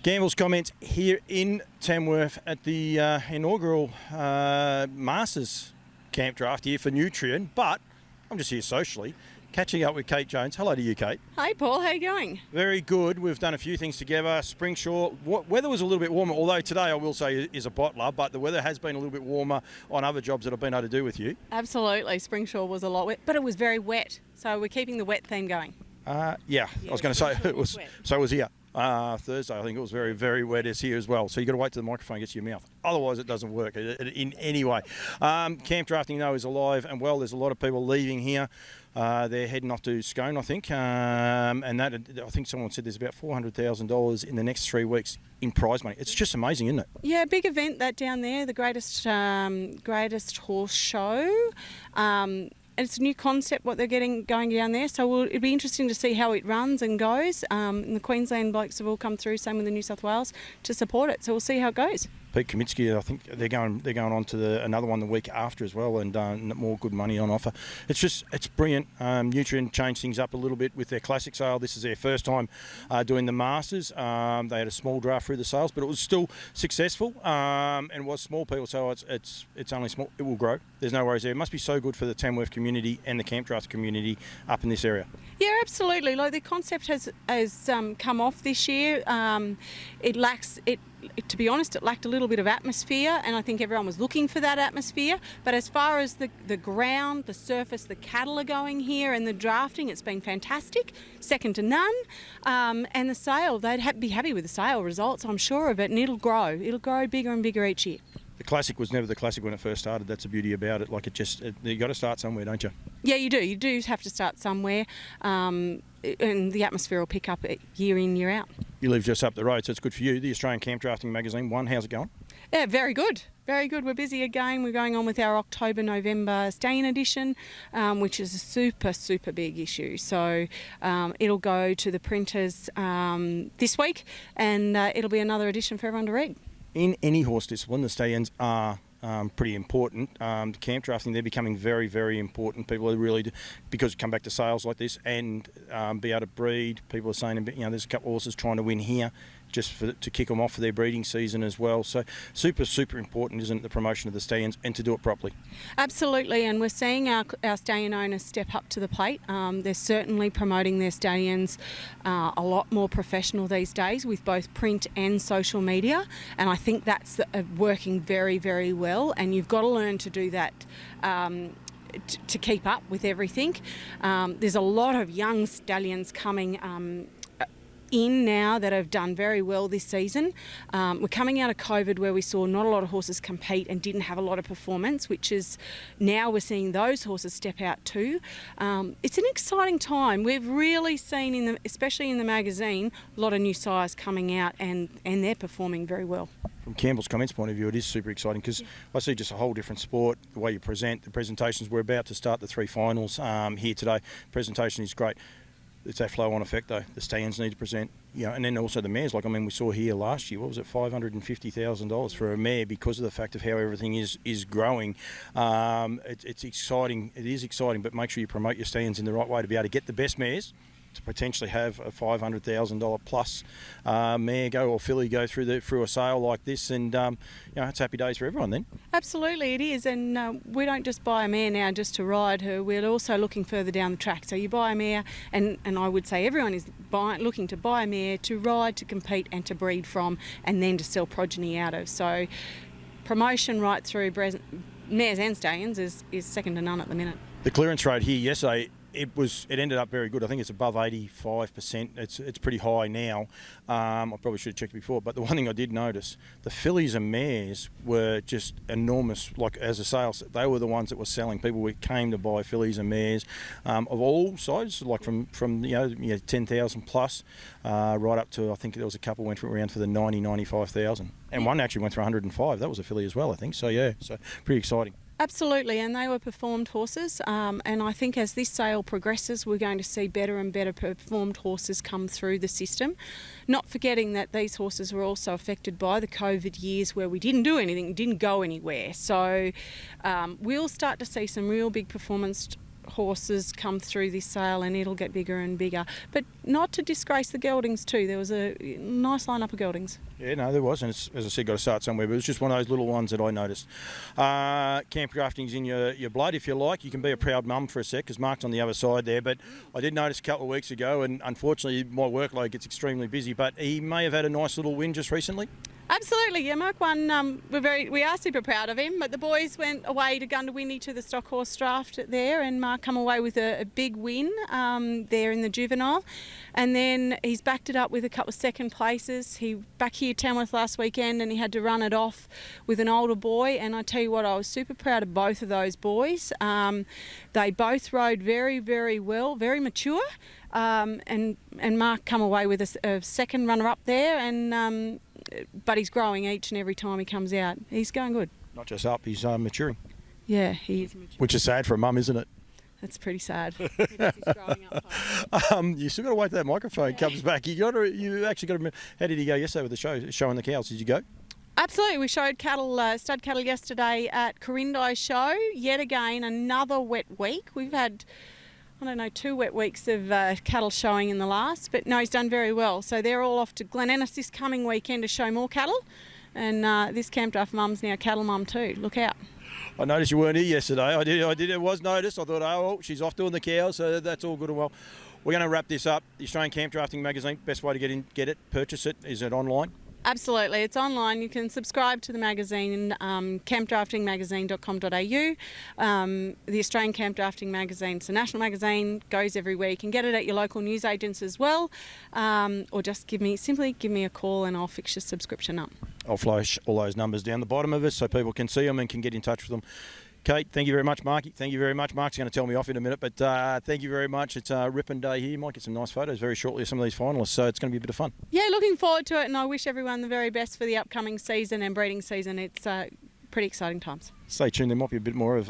Gamble's comments here in Tamworth at the inaugural Masters Camp Draft here for Nutrien, but I'm just here socially, catching up with Kate Jones. Hello to you, Kate. Hi, Paul. How are you going? Very good. We've done a few things together. Springshore. Weather was a little bit warmer, although today I will say is a bottler, but the weather has been a little bit warmer on other jobs that I've been able to do with you. Absolutely. Springshore was a lot wet, but it was very wet. So we're keeping the wet theme going. Yeah, I was going to say it was. Wet. So it was here. Thursday, I think it was very, very wet as here as well. So you've got to wait till the microphone gets to your mouth. Otherwise, it doesn't work in any way. Camp drafting, though, is alive and well. There's a lot of people leaving here. They're heading off to Scone, I think. And that, I think someone said there's about $400,000 in the next 3 weeks in prize money. It's just amazing, isn't it? Yeah, big event that down there, the greatest horse show. And it's a new concept what they're getting going down there, so it'll be interesting to see how it runs and goes. And the Queensland blokes have all come through, same with the New South Wales, to support it. So we'll see how it goes. Pete Kaminsky, I think they're going on to another one the week after as well, and more good money on offer. It's brilliant. Nutrien changed things up a little bit with their classic sale. This is their first time doing the Masters. They had a small draft through the sales, but it was still successful, and it was small people, so it's only small. It will grow. There's no worries there. It must be so good for the Tamworth community and the camp draft community up in this area. Yeah, absolutely. Like the concept has come off this year. To be honest, it lacked a little bit of atmosphere, and I think everyone was looking for that atmosphere. But as far as the ground, the surface, the cattle are going here, and the drafting, it's been fantastic, second to none. And the sale, they'd be happy with the sale results, I'm sure of it, and it'll grow. It'll grow bigger and bigger each year. The classic was never the classic when it first started. That's the beauty about it. Like you got to start somewhere, don't you? Yeah, you do. You do have to start somewhere, and the atmosphere will pick up year in, year out. You live just up the road, so it's good for you. The Australian Campdrafting Magazine, how's it going? Yeah, very good. Very good. We're busy again. We're going on with our October-November stallion edition, which is a super, super big issue. So it'll go to the printers this week, and it'll be another edition for everyone to read. In any horse discipline, the stallions are pretty important. Camp drafting, they're becoming very, very important. People are really, because you come back to sales like this and be able to breed. People are saying, there's a couple of horses trying to win here just to kick them off for their breeding season as well. So super, super important, isn't it, the promotion of the stallions and to do it properly? Absolutely, and we're seeing our stallion owners step up to the plate. They're certainly promoting their stallions a lot more professional these days with both print and social media, and I think that's working very, very well, and you've got to learn to do that to keep up with everything. There's a lot of young stallions coming in now that have done very well this season. We're coming out of COVID where we saw not a lot of horses compete and didn't have a lot of performance, which is now we're seeing those horses step out too. It's an exciting time. We've really seen, especially in the magazine, a lot of new sires coming out and they're performing very well. From Campbell's comments point of view, it is super exciting because I see just a whole different sport, the way you present, the presentations. We're about to start the 3 finals here today. Presentation is great. It's that flow-on effect, though. The stallions need to present, and then also the mares. We saw here last year, what was it, $550,000 for a mare because of the fact of how everything is growing. It's exciting. It is exciting, but make sure you promote your stallions in the right way to be able to get the best mares, to potentially have a $500,000 plus mare go or filly go through a sale like this, and it's happy days for everyone then. Absolutely, it is, and we don't just buy a mare now just to ride her. We're also looking further down the track. So you buy a mare, and I would say everyone is looking to buy a mare to ride, to compete, and to breed from, and then to sell progeny out of. So promotion right through mares and stallions is second to none at the minute. The clearance rate here yesterday, it ended up very good. I think it's above 85%. It's pretty high now. I probably should have checked before, but the one thing I did notice, the fillies and mares were just enormous. Like as a sales, they were the ones that were selling. People came to buy fillies and mares of all sizes, like from 10,000 plus right up to, I think there was a couple went around for the 95,000, and one actually went for 105. That was a filly as well, I think. So yeah, so pretty exciting. Absolutely, and they were performed horses, and I think as this sale progresses we're going to see better and better performed horses come through the system, not forgetting that these horses were also affected by the COVID years where we didn't do anything, didn't go anywhere. So we'll start to see some real big performance horses come through this sale, and it'll get bigger and bigger. But not to disgrace the geldings too. There was a nice lineup of geldings. Yeah, no, there was, and it's, as I said, got to start somewhere. But it was just one of those little ones that I noticed. Camp drafting's in your blood, if you like. You can be a proud mum for a sec, because Mark's on the other side there. But I did notice a couple of weeks ago, and unfortunately my workload gets extremely busy. But he may have had a nice little win just recently. Absolutely, yeah. Mark won. We are super proud of him. But the boys went away to Gundawindi to the stock horse draft there, and Mark come away with a big win there in the juvenile. And then he's backed it up with a couple of second places. He back here Tamworth last weekend, and he had to run it off with an older boy. And I tell you what, I was super proud of both of those boys. They both rode very, very well, very mature. And Mark come away with a second runner up there, and but he's growing each and every time he comes out. He's going good. Not just up, he's maturing. Yeah, he is maturing. Which is sad for a mum, isn't it? That's pretty sad. He's growing up fast. You still got to wait till that microphone comes back. You actually got to. How did you go yesterday with the show, showing the cows? Did you go? Absolutely. We showed stud cattle yesterday at Corindai Show. Yet again, another wet week. We've had, 2 wet weeks of cattle showing in the last, but no, he's done very well. So they're all off to Glen Ennis this coming weekend to show more cattle, and this Camp Draft mum's now cattle mum too. Look out. I noticed you weren't here yesterday. I did. It was noticed. I thought, oh, she's off doing the cows, so that's all good and well. We're going to wrap this up. The Australian Campdrafting Magazine. Best way to get it, purchase it. Is it online? Absolutely, it's online. You can subscribe to the magazine, campdraftingmagazine.com.au. The Australian Campdrafting Magazine, it's a national magazine, goes every week. You can get it at your local newsagents as well, or just simply give me a call and I'll fix your subscription up. I'll flash all those numbers down the bottom of it so people can see them and can get in touch with them. Kate, thank you very much. Marky, thank you very much. Mark's going to tell me off in a minute, but thank you very much. It's a ripping day here. You might get some nice photos very shortly of some of these finalists, so it's going to be a bit of fun. Yeah, looking forward to it, and I wish everyone the very best for the upcoming season and breeding season. It's pretty exciting times. Stay tuned. There might be a bit more of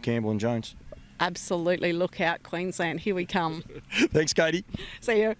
Campbell and Jones. Absolutely. Look out, Queensland. Here we come. Thanks, Katie. See you.